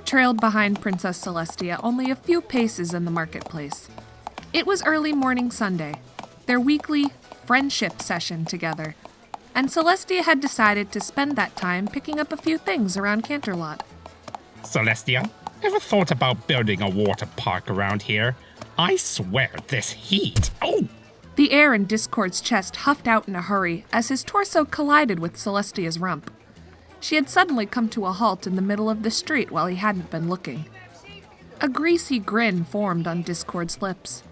Discord trailed behind Princess Celestia only a few paces in the marketplace. It was early morning Sunday, their weekly friendship session together, and Celestia had decided to spend that time picking up a few things around Canterlot. Celestia, ever thought about building a water park around here? I swear this heat. Oh! The air in Discord's chest huffed out in a hurry as his torso collided with Celestia's rump. She had suddenly come to a halt in the middle of the street while he hadn't been looking. A greasy grin formed on Discord's lips.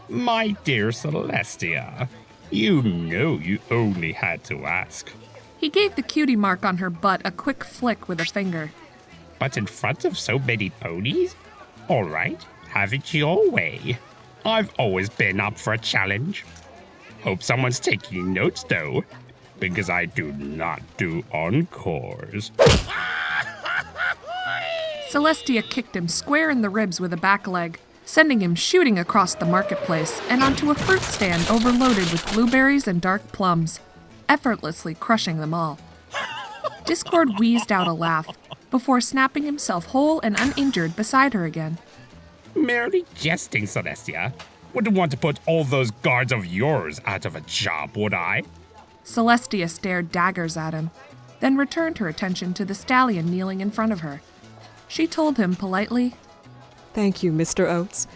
My dear Celestia, you know you only had to ask. He gave the cutie mark on her butt a quick flick with a finger. But in front of so many ponies? All right, have it your way. I've always been up for a challenge. Hope someone's taking notes, though, because I do not do encores. Celestia kicked him square in the ribs with a back leg, sending him shooting across the marketplace and onto a fruit stand overloaded with blueberries and dark plums, effortlessly crushing them all. Discord wheezed out a laugh before snapping himself whole and uninjured beside her again. Merely jesting, Celestia. Wouldn't want to put all those guards of yours out of a job, would I? Celestia stared daggers at him, then returned her attention to the stallion kneeling in front of her. She told him politely, "Thank you, Mr. Oats.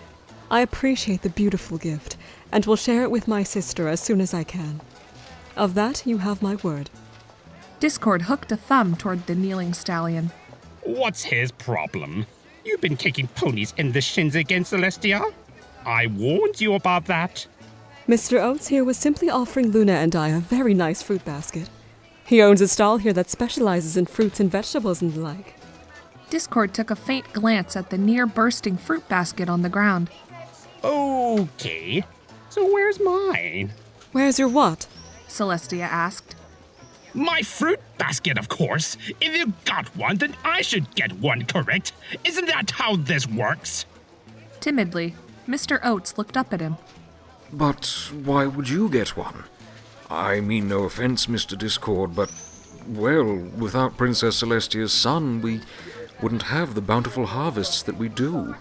I appreciate the beautiful gift, and will share it with my sister as soon as I can. Of that, you have my word." Discord hooked a thumb toward the kneeling stallion. What's his problem? You've been kicking ponies in the shins again, Celestia. I warned you about that. Mr. Oats here was simply offering Luna and I a very nice fruit basket. He owns a stall here that specializes in fruits and vegetables and the like. Discord took a faint glance at the near-bursting fruit basket on the ground. Okay, so where's mine? Where's your what? Celestia asked. My fruit basket, of course. If you got one, then I should get one, correct? Isn't that how this works? Timidly, Mr. Oats looked up at him. But why would you get one? I mean no offense, Mr. Discord, but, well, without Princess Celestia's son, we wouldn't have the bountiful harvests that we do.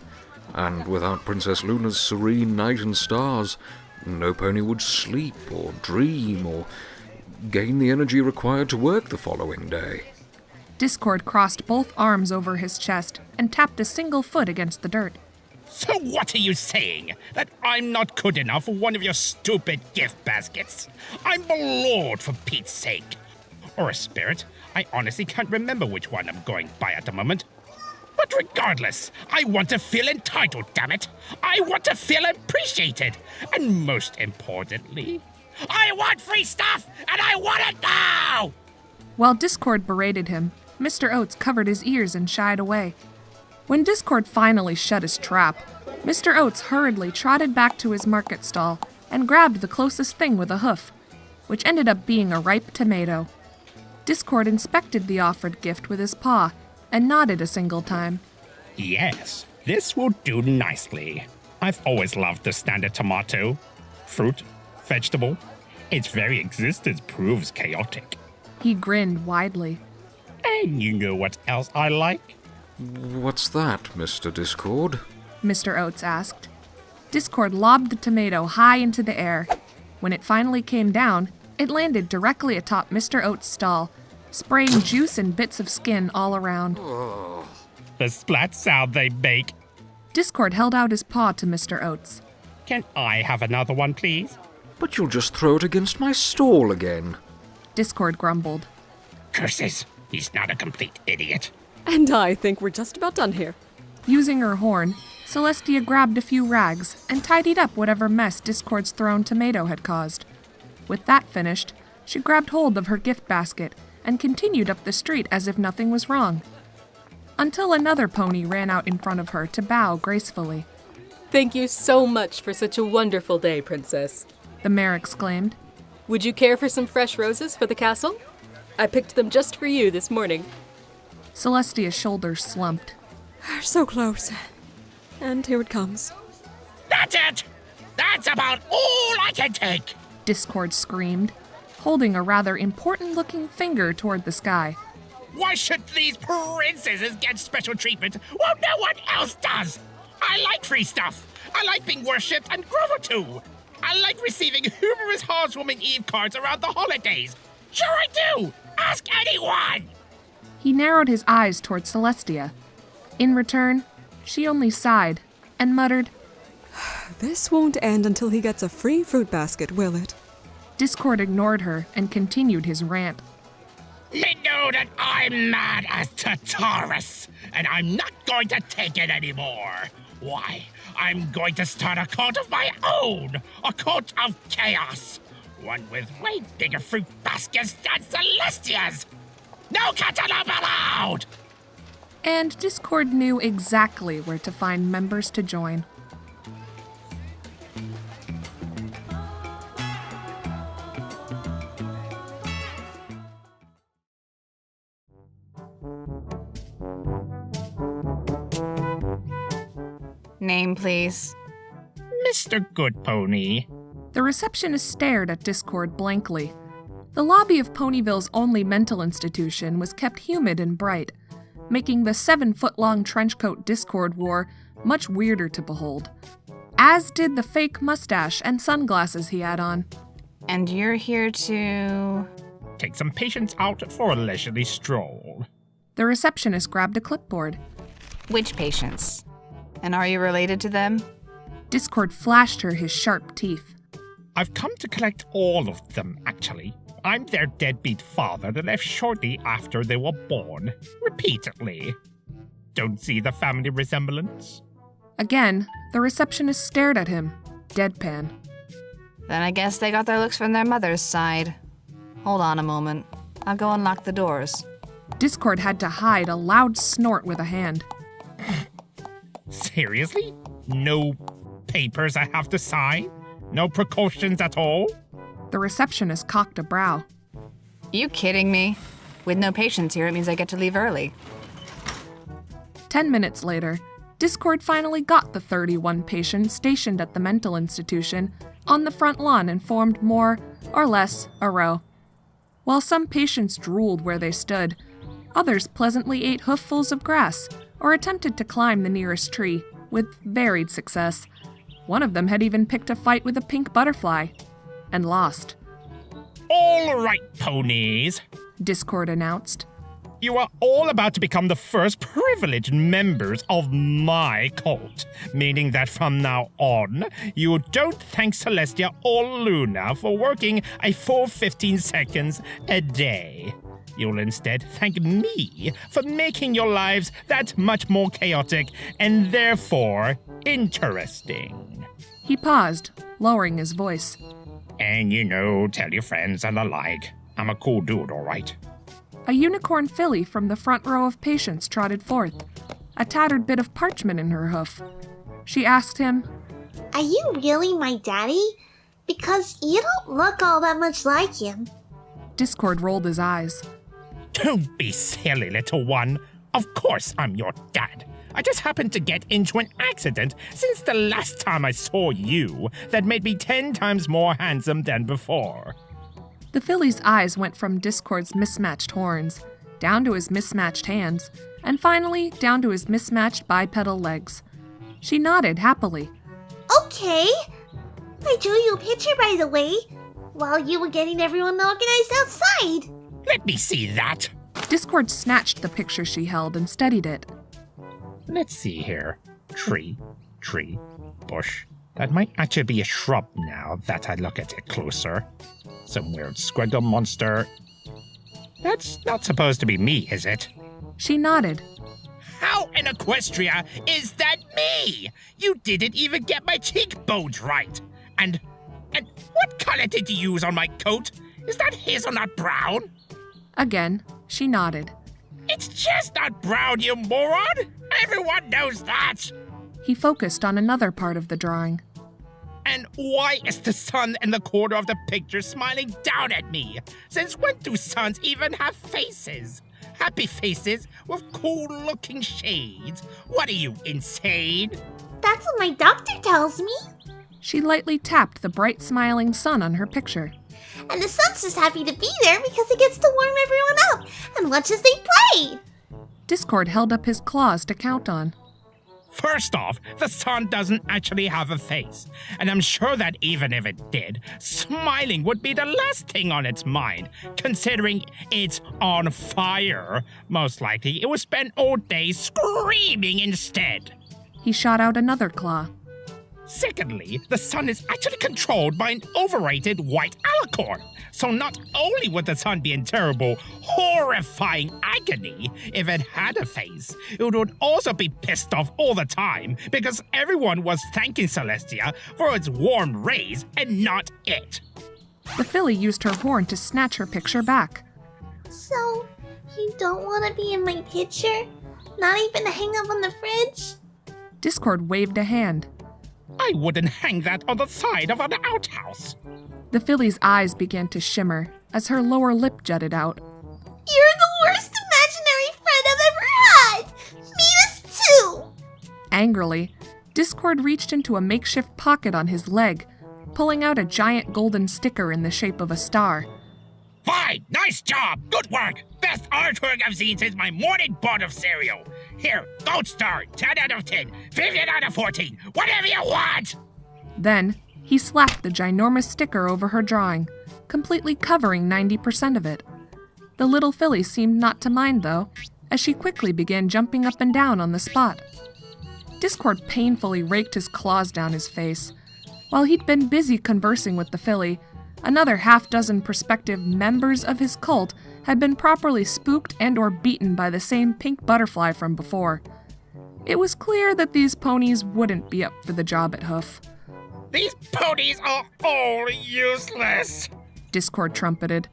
And without Princess Luna's serene night and stars, no pony would sleep or dream or gain the energy required to work the following day. Discord crossed both arms over his chest and tapped a single foot against the dirt. So what are you saying? That I'm not good enough for one of your stupid gift baskets? I'm bored, for Pete's sake. Or a spirit. I honestly can't remember which one I'm going by at the moment. But regardless, I want to feel entitled, damn it. I want to feel appreciated. And most importantly, I want free stuff, and I want it now! While Discord berated him, Mr. Oats covered his ears and shied away. When Discord finally shut his trap, Mr. Oats hurriedly trotted back to his market stall and grabbed the closest thing with a hoof, which ended up being a ripe tomato. Discord inspected the offered gift with his paw and nodded a single time. Yes, this will do nicely. I've always loved the standard tomato. Fruit, vegetable. Its very existence proves chaotic. He grinned widely. And you know what else I like? What's that, Mr. Discord? Mr. Oats asked. Discord lobbed the tomato high into the air. When it finally came down, it landed directly atop Mr. Oats' stall, spraying juice and bits of skin all around. The splat sound they make. Discord held out his paw to Mr. Oats. Can I have another one, please? But you'll just throw it against my stall again. Discord grumbled. Curses! He's not a complete idiot. And I think we're just about done here. Using her horn, Celestia grabbed a few rags and tidied up whatever mess Discord's thrown tomato had caused. With that finished, she grabbed hold of her gift basket and continued up the street as if nothing was wrong. Until another pony ran out in front of her to bow gracefully. Thank you so much for such a wonderful day, Princess. The Mare exclaimed. Would you care for some fresh roses for the castle? I picked them just for you this morning. Celestia's shoulders slumped. We're so close. And here it comes. That's it! That's about all I can take! Discord screamed, holding a rather important-looking finger toward the sky. Why should these princesses get special treatment while no one else does? I like free stuff. I like being worshipped and groveled to. I like receiving humorous Heartswarming Eve cards around the holidays. Sure I do! Ask anyone! He narrowed his eyes toward Celestia. In return, she only sighed and muttered, This won't end until he gets a free fruit basket, will it? Discord ignored her and continued his rant. You know that I'm mad as Tartarus, and I'm not going to take it anymore. Why, I'm going to start a cult of my own, a cult of chaos. One with way bigger fruit baskets than Celestia's. No cantaloupe allowed! And Discord knew exactly where to find members to join. Name, please. Mr. Good Pony. The receptionist stared at Discord blankly. The lobby of Ponyville's only mental institution was kept humid and bright, making the 7-foot-long trenchcoat Discord wore much weirder to behold, as did the fake mustache and sunglasses he had on. And you're here to... Take some patients out for a leisurely stroll. The receptionist grabbed a clipboard. Which patients? And are you related to them? Discord flashed her his sharp teeth. I've come to collect all of them, actually. I'm their deadbeat father that left shortly after they were born. Repeatedly. Don't see the family resemblance? Again, the receptionist stared at him, deadpan. Then I guess they got their looks from their mother's side. Hold on a moment. I'll go unlock the doors. Discord had to hide a loud snort with a hand. Seriously? No papers I have to sign? No precautions at all? The receptionist cocked a brow. You kidding me? With no patients here, it means I get to leave early. 10 minutes later, Discord finally got the 31 patients stationed at the mental institution on the front lawn and formed more or less a row. While some patients drooled where they stood, others pleasantly ate hooffuls of grass or attempted to climb the nearest tree, with varied success. One of them had even picked a fight with a pink butterfly, and lost. All right, ponies, Discord announced. You are all about to become the first privileged members of my cult, meaning that from now on, you don't thank Celestia or Luna for working a full 15 seconds a day. You'll instead thank me for making your lives that much more chaotic and therefore interesting. He paused, lowering his voice. And tell your friends and the like. I'm a cool dude, all right. A unicorn filly from the front row of patients trotted forth, a tattered bit of parchment in her hoof. She asked him, Are you really my daddy? Because you don't look all that much like him. Discord rolled his eyes. Don't be silly, little one. Of course I'm your dad. I just happened to get into an accident since the last time I saw you that made me 10 times more handsome than before. The filly's eyes went from Discord's mismatched horns, down to his mismatched hands, and finally down to his mismatched bipedal legs. She nodded happily. Okay. I drew you a picture, by the way, while you were getting everyone organized outside. Let me see that. Discord snatched the picture she held and studied it. Let's see here. Tree, bush. That might actually be a shrub now that I look at it closer. Some weird squiggle monster. That's not supposed to be me, is it? She nodded. How in Equestria is that me? You didn't even get my cheekbones right. And what color did you use on my coat? Is that hazelnut brown? Again, she nodded. It's chestnut brown, you moron! Everyone knows that! He focused on another part of the drawing. And why is the sun in the corner of the picture smiling down at me? Since when do suns even have faces? Happy faces with cool-looking shades. What are you, insane? That's what my doctor tells me. She lightly tapped the bright smiling sun on her picture. and the sun's just happy to be there because it gets to warm everyone up and watch as they play. Discord held up his claws to count on. First off, the sun doesn't actually have a face, and I'm sure that even if it did, smiling would be the last thing on its mind, considering it's on fire. Most likely, it would spend all day screaming instead. He shot out another claw. Secondly, the sun is actually controlled by an overrated white alicorn. So not only would the sun be in terrible, horrifying agony if it had a face, it would also be pissed off all the time because everyone was thanking Celestia for its warm rays and not it. The filly used her horn to snatch her picture back. So, you don't want to be in my picture? Not even to hang up on the fridge? Discord waved a hand. I wouldn't hang that on the side of an outhouse. The filly's eyes began to shimmer as her lower lip jutted out. You're the worst imaginary friend I've ever had! Meet us too! Angrily, Discord reached into a makeshift pocket on his leg, pulling out a giant golden sticker in the shape of a star. Fine! Nice job! Good work! Best artwork I've seen since my morning bowl of cereal. Here, gold star, 10 out of 10, 15 out of 14, whatever you want! Then, he slapped the ginormous sticker over her drawing, completely covering 90% of it. The little filly seemed not to mind, though, as she quickly began jumping up and down on the spot. Discord painfully raked his claws down his face. While he'd been busy conversing with the filly, another half-dozen prospective members of his cult had been properly spooked and or beaten by the same pink butterfly from before. It was clear that these ponies wouldn't be up for the job at Hoof. These ponies are all useless. Discord trumpeted.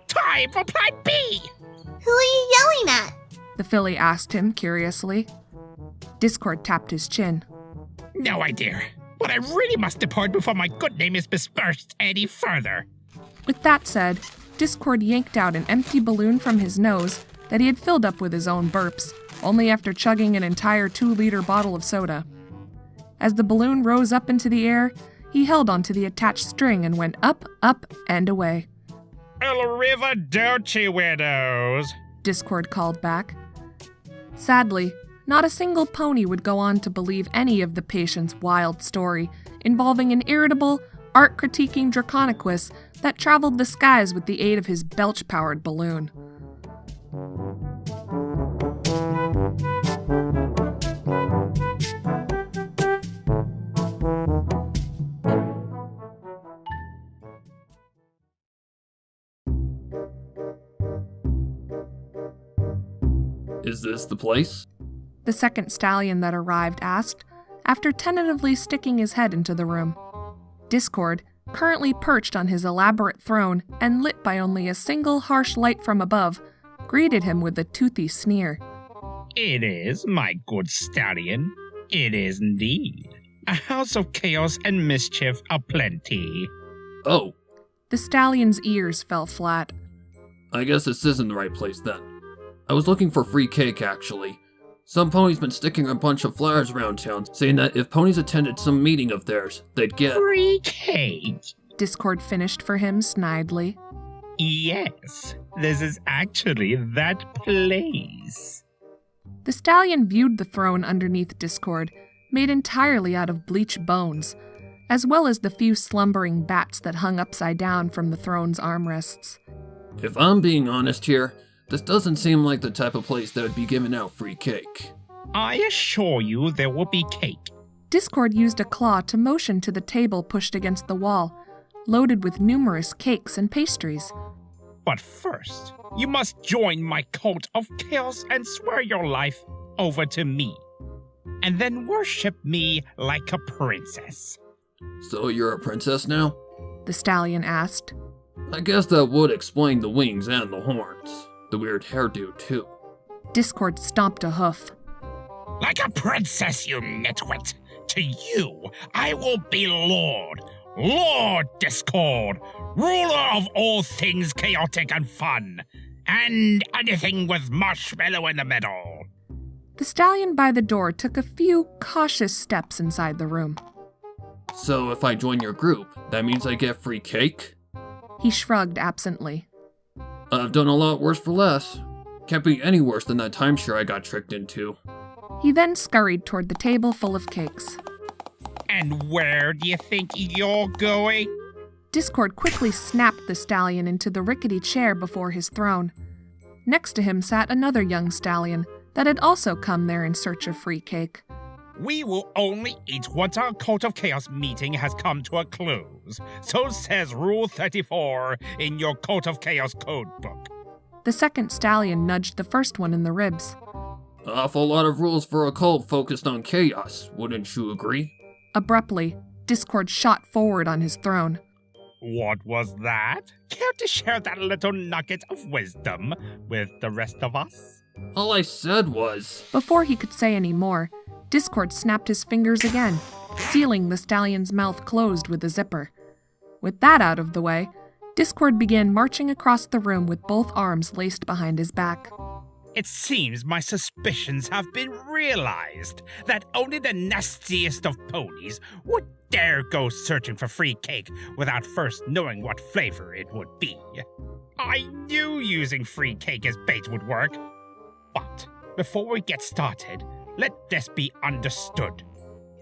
Time for plan B! Who are you yelling at? The filly asked him curiously. Discord tapped his chin. No idea. But I really must depart before my good name is besmirched any further. With that said, Discord yanked out an empty balloon from his nose that he had filled up with his own burps, only after chugging an entire 2-liter bottle of soda. As the balloon rose up into the air, he held onto the attached string and went up, up, and away. Arrivederci, widows! Discord called back. Sadly, not a single pony would go on to believe any of the patient's wild story involving an irritable, art-critiquing Draconiquus that traveled the skies with the aid of his belch-powered balloon. Is this the place? The second stallion that arrived asked, after tentatively sticking his head into the room. Discord, currently perched on his elaborate throne and lit by only a single harsh light from above, greeted him with a toothy sneer. It is, my good stallion. It is indeed. A house of chaos and mischief aplenty. Oh, The stallion's ears fell flat. I guess this isn't the right place then. I was looking for free cake, actually. Some pony's been sticking a bunch of flyers around town saying that if ponies attended some meeting of theirs, they'd get Free cake? Discord finished for him snidely. Yes, this is actually that place. The stallion viewed the throne underneath Discord, made entirely out of bleached bones, as well as the few slumbering bats that hung upside down from the throne's armrests. If I'm being honest here, this doesn't seem like the type of place that would be giving out free cake. I assure you there will be cake. Discord used a claw to motion to the table pushed against the wall, loaded with numerous cakes and pastries. But first, you must join my cult of chaos and swear your life over to me. And then worship me like a princess. So you're a princess now? The stallion asked. I guess that would explain the wings and the horns. The weird hairdo, too. Discord stomped a hoof. Like a princess, you nitwit. To you, I will be Lord. Lord Discord. Ruler of all things chaotic and fun. And anything with marshmallow in the middle. The stallion by the door took a few cautious steps inside the room. So if I join your group, that means I get free cake? He shrugged absently. I've done a lot worse for less. Can't be any worse than that timeshare I got tricked into. He then scurried toward the table full of cakes. And where do you think you're going? Discord quickly snapped the stallion into the rickety chair before his throne. Next to him sat another young stallion that had also come there in search of free cake. We will only eat once our Cult of Chaos meeting has come to a close. So says Rule 34 in your Cult of Chaos code book. The second stallion nudged the first one in the ribs. Awful lot of rules for a cult focused on chaos, wouldn't you agree? Abruptly, Discord shot forward on his throne. What was that? Care to share that little nugget of wisdom with the rest of us? All I said was... Before he could say any more, Discord snapped his fingers again, sealing the stallion's mouth closed with a zipper. With that out of the way, Discord began marching across the room with both arms laced behind his back. It seems my suspicions have been realized, that only the nastiest of ponies would dare go searching for free cake without first knowing what flavor it would be. I knew using free cake as bait would work. But before we get started, let this be understood.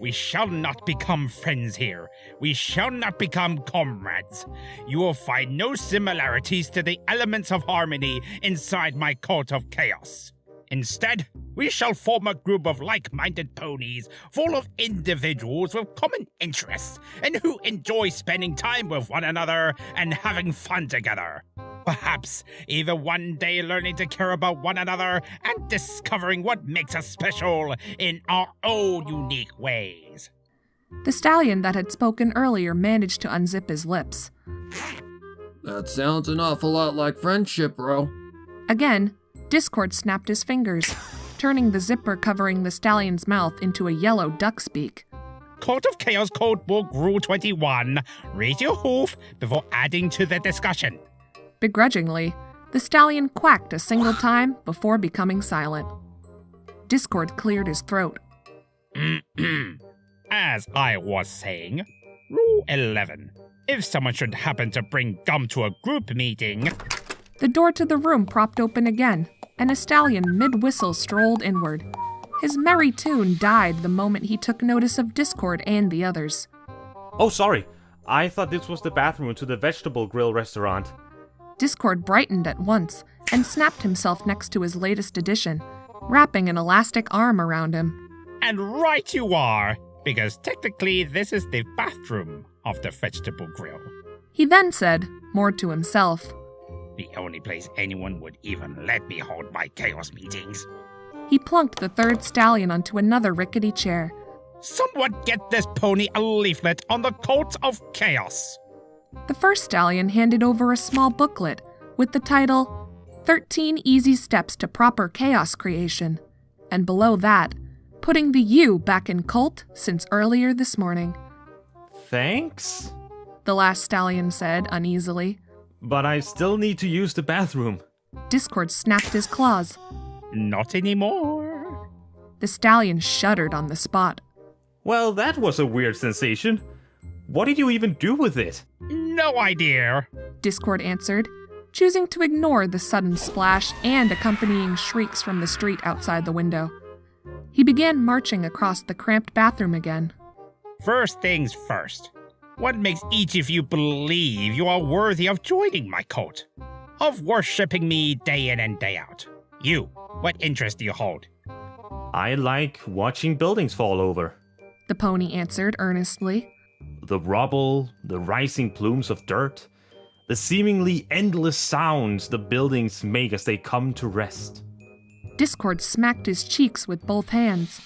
We shall not become friends here. We shall not become comrades. You will find no similarities to the elements of harmony inside my Cult of Chaos. Instead, we shall form a group of like-minded ponies full of individuals with common interests and who enjoy spending time with one another and having fun together. Perhaps even one day learning to care about one another and discovering what makes us special in our own unique ways. The stallion that had spoken earlier managed to unzip his lips. That sounds an awful lot like friendship, bro. Again, Discord snapped his fingers, turning the zipper covering the stallion's mouth into a yellow duck's beak. Cult of Chaos Codebook Rule 21. Raise your hoof before adding to the discussion. Begrudgingly, the stallion quacked a single time before becoming silent. Discord cleared his throat. As I was saying, Rule 11. If someone should happen to bring gum to a group meeting... The door to the room propped open again, and a stallion mid-whistle strolled inward. His merry tune died the moment he took notice of Discord and the others. Oh, sorry. I thought this was the bathroom to the vegetable grill restaurant. Discord brightened at once and snapped himself next to his latest addition, wrapping an elastic arm around him. And right you are, because technically this is the bathroom of the vegetable grill. He then said, more to himself, The only place anyone would even let me hold my chaos meetings. He plunked the third stallion onto another rickety chair. Someone get this pony a leaflet on the Cult of Chaos. The first stallion handed over a small booklet with the title, 13 Easy Steps to Proper Chaos Creation, and below that, putting the U back in cult since earlier this morning. Thanks? The last stallion said uneasily. But I still need to use the bathroom. Discord snapped his claws. Not anymore. The stallion shuddered on the spot. Well, that was a weird sensation. What did you even do with it? No idea. Discord answered, choosing to ignore the sudden splash and accompanying shrieks from the street outside the window. He began marching across the cramped bathroom again. First things first. What makes each of you believe you are worthy of joining my cult? Of worshipping me day in and day out? You, what interest do you hold? I like watching buildings fall over. The pony answered earnestly. The rubble, the rising plumes of dirt, the seemingly endless sounds the buildings make as they come to rest. Discord smacked his cheeks with both hands.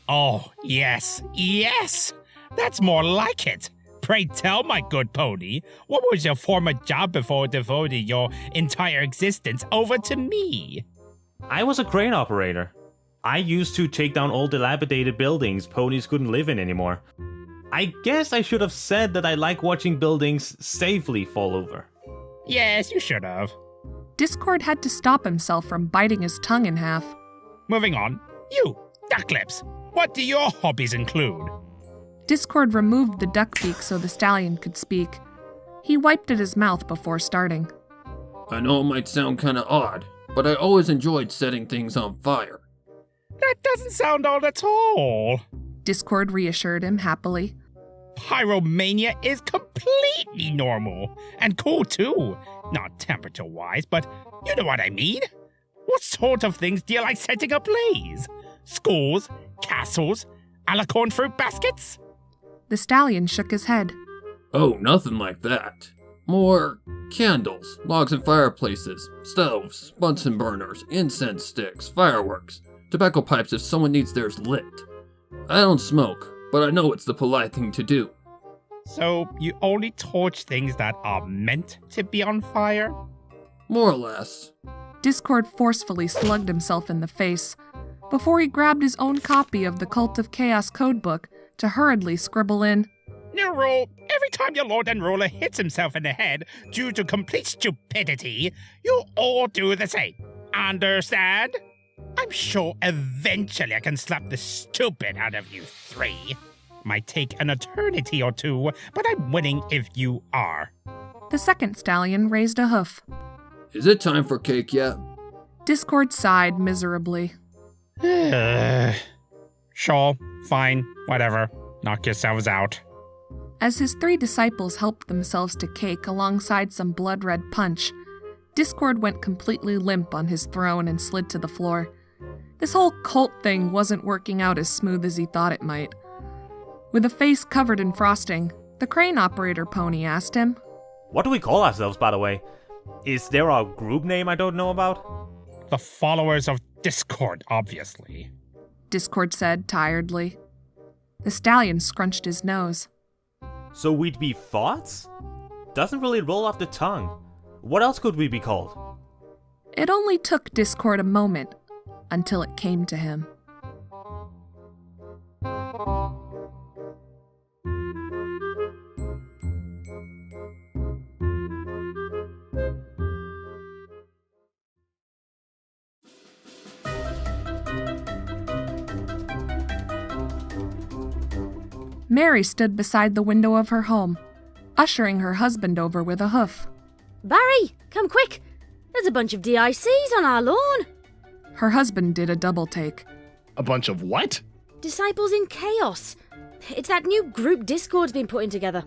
Oh, yes, yes! That's more like it! Pray tell, my good pony, what was your former job before devoting your entire existence over to me? I was a crane operator. I used to take down old dilapidated buildings ponies couldn't live in anymore. I guess I should have said that I like watching buildings safely fall over. Yes, you should have. Discord had to stop himself from biting his tongue in half. Moving on. You, Duck Lips, what do your hobbies include? Discord removed the duck beak so the stallion could speak. He wiped at his mouth before starting. I know it might sound kinda odd, but I always enjoyed setting things on fire. That doesn't sound odd at all. Discord reassured him happily. Pyromania is completely normal. And cool too. Not temperature-wise, but you know what I mean. What sort of things do you like setting ablaze? Schools, castles, alicorn fruit baskets? The stallion shook his head. Oh, nothing like that. More candles, logs and fireplaces, stoves, Bunsen burners, incense sticks, fireworks, tobacco pipes if someone needs theirs lit. I don't smoke, but I know it's the polite thing to do. So you only torch things that are meant to be on fire? More or less. Discord forcefully slugged himself in the face before he grabbed his own copy of the Cult of Chaos codebook to hurriedly scribble in, New rule, every time your Lord and Ruler hits himself in the head due to complete stupidity, you all do the same. Understand? I'm sure eventually I can slap the stupid out of you three. Might take an eternity or two, but I'm winning if you are. The second stallion raised a hoof. Is it time for cake yet? Discord sighed miserably. Sure, fine, whatever. Knock yourselves out. As his three disciples helped themselves to cake alongside some blood-red punch, Discord went completely limp on his throne and slid to the floor. This whole cult thing wasn't working out as smooth as he thought it might. With a face covered in frosting, the crane operator pony asked him, What do we call ourselves, by the way? Is there a group name I don't know about? The followers of Discord, obviously. Discord said tiredly. The stallion scrunched his nose. So we'd be thoughts? Doesn't really roll off the tongue. What else could we be called? It only took Discord a moment until it came to him. Mare stood beside the window of her home, ushering her husband over with a hoof. Barry, come quick! There's a bunch of DICs on our lawn! Her husband did a double take. A bunch of what? Disciples in Chaos. It's that new group Discord's been putting together.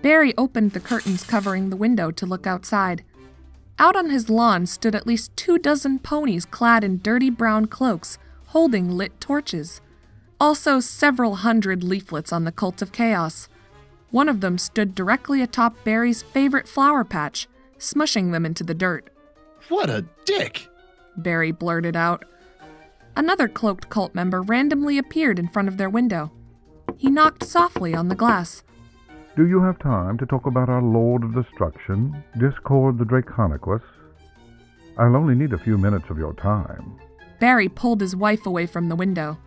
Barry opened the curtains covering the window to look outside. Out on his lawn stood at least 24 ponies clad in dirty brown cloaks, holding lit torches. Also several hundred leaflets on the Cult of Chaos. One of them stood directly atop Barry's favorite flower patch, smushing them into the dirt. What a dick! Barry blurted out. Another cloaked cult member randomly appeared in front of their window. He knocked softly on the glass. Do you have time to talk about our Lord of Destruction, Discord the Draconicus? I'll only need a few minutes of your time. Barry pulled his wife away from the window.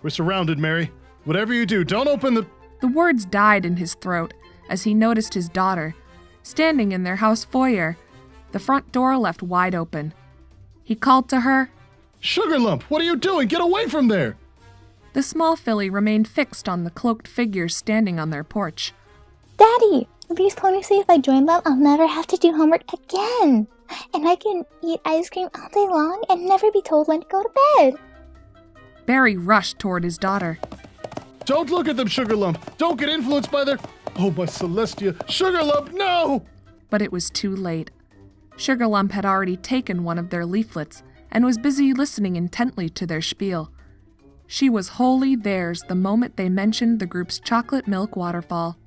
We're surrounded, Mary. Whatever you do, don't open the... The words died in his throat as he noticed his daughter, standing in their house foyer, the front door left wide open. He called to her, Sugar Lump, what are you doing? Get away from there! The small filly remained fixed on the cloaked figures standing on their porch. Daddy, these ponies say if I join them, I'll never have to do homework again. And I can eat ice cream all day long and never be told when to go to bed. Barry rushed toward his daughter. Don't look at them, Sugar Lump! Don't get influenced by their... Oh, my Celestia! Sugar Lump, no! But it was too late. Sugar Lump had already taken one of their leaflets and was busy listening intently to their spiel. She was wholly theirs the moment they mentioned the group's chocolate milk waterfall.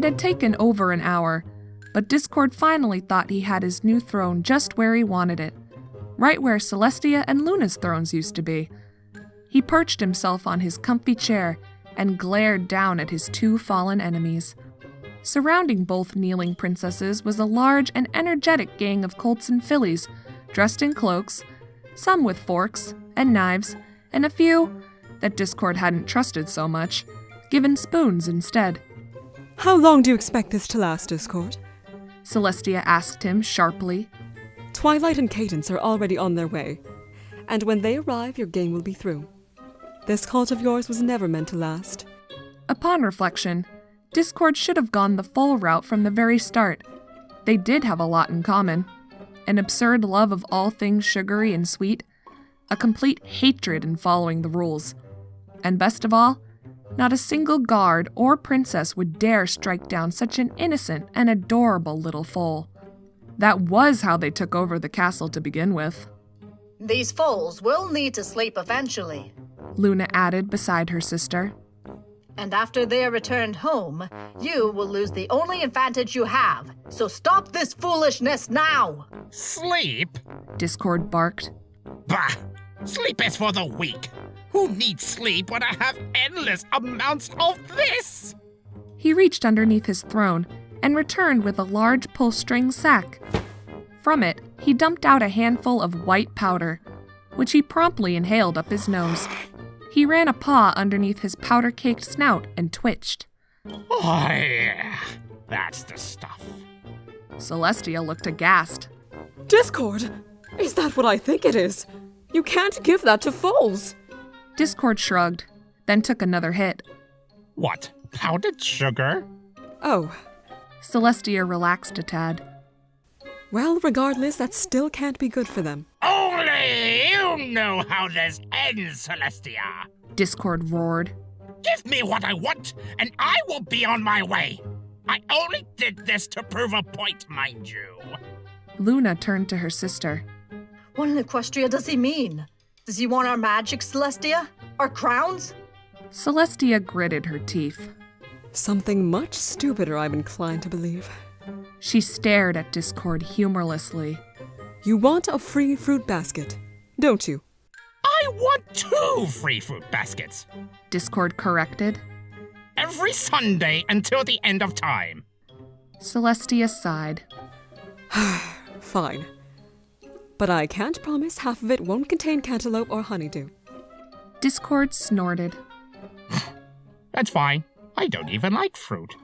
It had taken over an hour, but Discord finally thought he had his new throne just where he wanted it, right where Celestia and Luna's thrones used to be. He perched himself on his comfy chair and glared down at his two fallen enemies. Surrounding both kneeling princesses was a large and energetic gang of colts and fillies, dressed in cloaks, some with forks and knives, and a few, that Discord hadn't trusted so much, given spoons instead. How long do you expect this to last, Discord? Celestia asked him sharply. Twilight and Cadence are already on their way, and when they arrive, your game will be through. This cult of yours was never meant to last. Upon reflection, Discord should have gone the full route from the very start. They did have a lot in common. An absurd love of all things sugary and sweet, a complete hatred in following the rules. And best of all, not a single guard or princess would dare strike down such an innocent and adorable little foal. That was how they took over the castle to begin with. These foals will need to sleep eventually. Luna added beside her sister. And after they are returned home, you will lose the only advantage you have. So stop this foolishness now! Sleep? Discord barked. Bah! Sleep is for the weak. Who needs sleep when I have endless amounts of this? He reached underneath his throne and returned with a large pull-string sack. From it, he dumped out a handful of white powder, which he promptly inhaled up his nose. He ran a paw underneath his powder-caked snout and twitched. Oh, yeah. That's the stuff. Celestia looked aghast. Discord! Is that what I think it is? You can't give that to foals! Discord shrugged, then took another hit. What? Powdered sugar? Oh. Celestia relaxed a tad. Well, regardless, that still can't be good for them. Only you know how this ends, Celestia. Discord roared. Give me what I want, and I will be on my way. I only did this to prove a point, mind you. Luna turned to her sister. What in Equestria does he mean? Does he want our magic, Celestia? Our crowns? Celestia gritted her teeth. Something much stupider, I'm inclined to believe. She stared at Discord humorlessly. You want a free fruit basket, don't you? I want 2 free fruit baskets. Discord corrected. Every Sunday until the end of time. Celestia sighed. Fine. But I can't promise half of it won't contain cantaloupe or honeydew. Discord snorted. That's fine. I don't even like fruit.